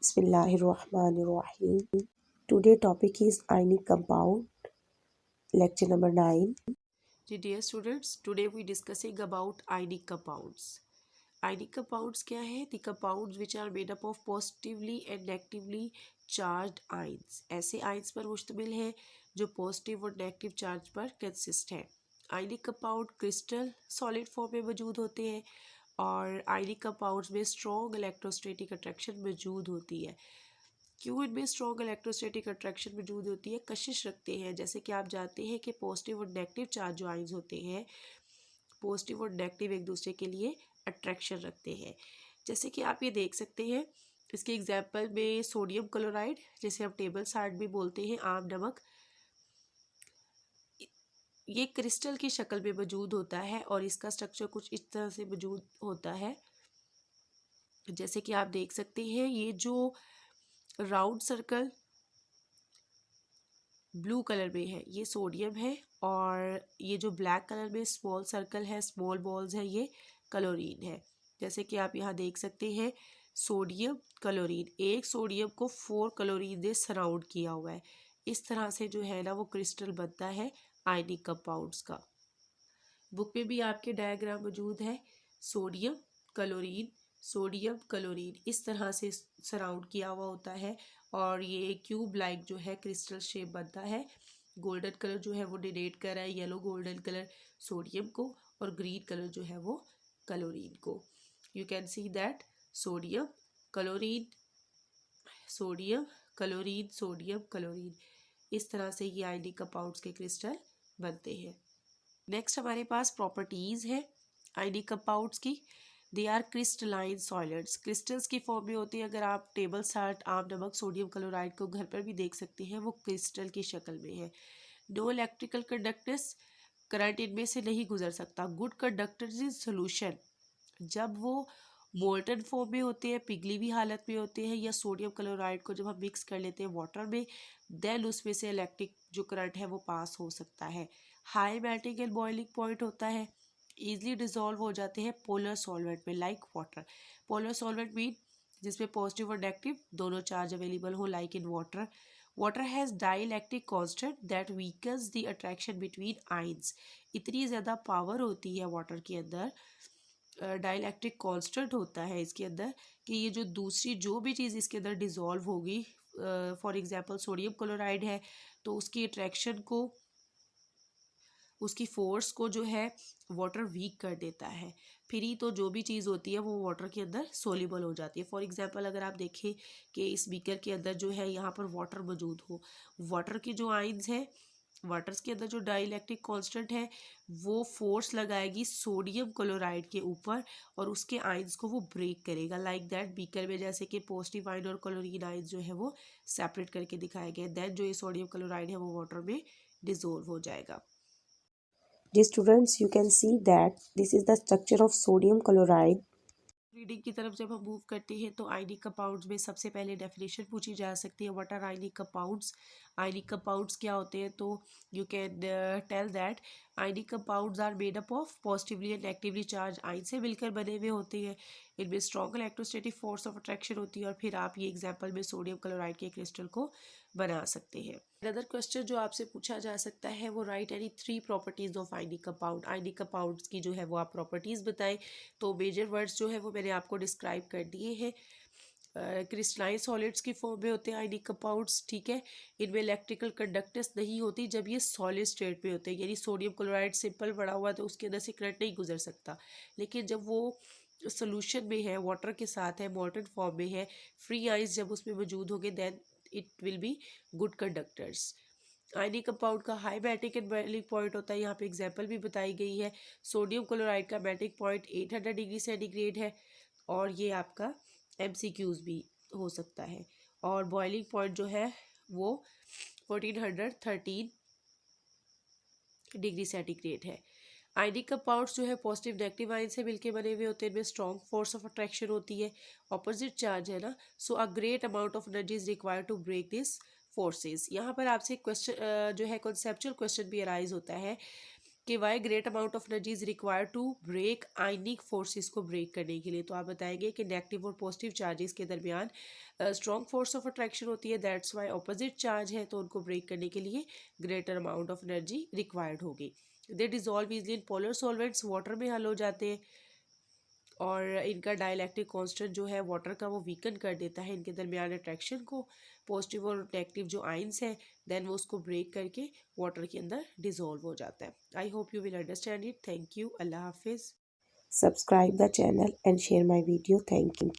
Bismillahirrahmanirrahim. Today topic is ionic compound, lecture number 9. Dear students, today we discussing about ionic compounds. Ionic compounds क्या है? The compounds which are made up of positively and negatively charged ions. ऐसे ions पर मुश्तमिल है जो positive और negative charge पर consist है. Ionic compound crystal solid form में मौजूद होते हैं और आयनिक कंपाउंड्स में स्ट्रॉन्ग इलेक्ट्रोस्टैटिक अट्रैक्शन मौजूद होती है. क्यों इनमें स्ट्रॉन्ग इलेक्ट्रोस्टैटिक अट्रैक्शन मौजूद होती है? कशिश रखते हैं. जैसे कि आप जानते हैं कि पॉजिटिव और नेगेटिव चार्ज जो आयंस होते हैं, पॉजिटिव और नेगेटिव एक दूसरे के लिए अट्रैक्शन रखते हैं. जैसे कि आप ये देख सकते हैं इसके एग्जाम्पल में सोडियम क्लोराइड, जिसे हम टेबल साल्ट भी बोलते हैं, आम नमक, ये क्रिस्टल की शक्ल में मौजूद होता है और इसका स्ट्रक्चर कुछ इस तरह से मौजूद होता है. जैसे कि आप देख सकते हैं ये जो राउंड सर्कल ब्लू कलर में है ये सोडियम है और ये जो ब्लैक कलर में स्मॉल सर्कल है, स्मॉल बॉल्स है, ये क्लोरीन है. जैसे कि आप यहाँ देख सकते हैं सोडियम क्लोरीन, एक सोडियम को 4 क्लोरीन ने सराउंड किया हुआ है. इस तरह से जो है ना वो क्रिस्टल बनता है आयनिक कंपाउंड्स का. बुक में भी आपके डायग्राम मौजूद है. सोडियम क्लोरीन, सोडियम क्लोरीन इस तरह से सराउंड किया हुआ होता है और ये क्यूब लाइक जो है क्रिस्टल शेप बनता है. गोल्डन कलर जो है वो डिनेट कर रहा है, येलो गोल्डन कलर सोडियम को और ग्रीन कलर जो है वो क्लोरीन को. You can see that sodium chlorine, sodium chlorine, sodium chlorine, इस तरह से ये आयनिक कंपाउंड्स के क्रिस्टल बनते हैं. नेक्स्ट हमारे पास प्रॉपर्टीज है आयनिक कंपाउंड्स की. They are crystalline solids, crystals की फॉर्म में होती है. अगर आप टेबल साल्ट, आम नमक, सोडियम क्लोराइड को घर पर भी देख सकते हैं, वो क्रिस्टल की शक्ल में है. नो इलेक्ट्रिकल कंडक्टर्स, करंट इनमें से नहीं गुजर सकता. गुड कंडक्टर्स इन सोल्यूशन, जब वो मोल्टन फॉर्म में होते हैं, पिघली हालत में होते हैं, या सोडियम क्लोराइड को जब हम मिक्स कर लेते हैं वाटर में, देन उसमें से इलेक्ट्रिक जो करंट है वो पास हो सकता है. High melting and boiling point होता है. ईजिली डिजोल्व हो जाते हैं पोलर सॉल्वेंट में like water. Polar solvent mean जिसमें पॉजिटिव और नेगेटिव दोनों चार्ज अवेलेबल हो, like in water. Water has dielectric constant that weakens the attraction between ions. इतनी ज़्यादा पावर होती है वाटर के अंदर, डाइलेक्ट्रिक कांस्टेंट होता है इसके अंदर, कि ये जो दूसरी जो भी चीज़ इसके अंदर डिज़ोल्व होगी, फॉर एग्जांपल सोडियम क्लोराइड है तो उसकी अट्रैक्शन को, उसकी फोर्स को जो है वाटर वीक कर देता है. फिर ही तो जो भी चीज़ होती है वो वाटर के अंदर सोल्यूबल हो जाती है. फॉर एग्जांपल अगर आप देखें कि इस बीकर के अंदर जो है यहाँ पर वाटर मौजूद हो, वाटर की जो आइंस है, वाटर्स के अंदर जो डाइलेक्ट्रिक कांस्टेंट है वो फोर्स लगाएगी सोडियम क्लोराइड के ऊपर और उसके आइंस को वो ब्रेक करेगा. लाइक दैट बीकर में जैसे कि पॉजिटिव आयन और क्लोरीन आइंस जो है वो सेपरेट करके दिखाए गए, देन जो ये सोडियम क्लोराइड है वो वाटर में डिसोल्व हो जाएगा. Dear students, you can see that this is the structure of sodium chloride. Reading की तरफ जब हम मूव करते हैं तो आयनिक कंपाउंड्स में सबसे पहले डेफिनेशन पूछी जा सकती है. What are ionic compounds? Ionic compounds क्या होते हैं? तो you can tell that ionic compounds are made up of positively and negatively charge ion से मिलकर बने हुए होते हैं. इनमें strong electrostatic force of attraction होती है और फिर आप ये एग्जाम्पल में सोडियम क्लोराइड के क्रिस्टल को बना सकते हैं. अदर क्वेश्चन जो आपसे पूछा जा सकता है वो right any 3 properties of ionic compound. Ionic compounds की जो है वो आप प्रॉपर्टीज बताएं. तो मेजर वर्ड्स जो है वो मैंने आपको डिस्क्राइब कर दिए हैं. क्रिस्टलाइन सॉलिड्स की फॉर्म में होते हैं आयनिक कंपाउंड्स, ठीक है. इनमें इलेक्ट्रिकल कंडक्टर्स नहीं होती जब ये सॉलिड स्टेट में होते हैं, यानी सोडियम क्लोराइड सिंपल पड़ा हुआ है तो उसके अंदर से करंट नहीं गुजर सकता. लेकिन जब वो सोल्यूशन में है, वाटर के साथ है, मोल्टन फॉर्म में है, फ्री आइस जब उसमें मौजूद होंगे, then it will be good conductors. Ionic compound का high melting and boiling point होता है. यहाँ पे एग्जांपल भी बताई गई है. सोडियम क्लोराइड का मेल्टिंग पॉइंट 800 डिग्री सेंटीग्रेड है और ये आपका MCQs भी हो सकता है. और बॉइलिंग पॉइंट जो है वो 1413 डिग्री सेंटीग्रेड है. आयनिक कंपाउंड्स जो है पॉजिटिव नेगेटिव आयन से मिलकर बने हुए होते हैं. इनमें स्ट्रॉन्ग फोर्स ऑफ अट्रैक्शन होती है, ऑपोजिट चार्ज है ना, so a great amount of energy is required to break this forces. यहाँ पर आपसे क्वेश्चन जो है कॉन्सेप्चुअल क्वेश्चन भी अराइज होता है कि why great amount of energy is required to break ionic forces को ब्रेक करने के लिए। तो आप बताएंगे कि नेगेटिव और पॉजिटिव चार्जेस के दरमियान स्ट्रॉन्ग फोर्स ऑफ अट्रैक्शन होती है, दैट्स वाई ऑपोजिट चार्ज है, तो उनको ब्रेक करने के लिए greater amount of energy required होगी। They dissolve easily in polar solvents, water में हल हो जाते हैं, और इनका डाइलेक्ट्रिक कांस्टेंट जो है वाटर का वो वीकन कर देता है इनके दरमियान अट्रैक्शन को। पॉजिटिव और नेगेटिव जो आइंस है देन वो उसको ब्रेक करके वाटर के अंदर डिजोल्व हो जाता है। I hope you will understand it. Thank you. Allah हाफिज़। Subscribe the channel and share my video. Thank you.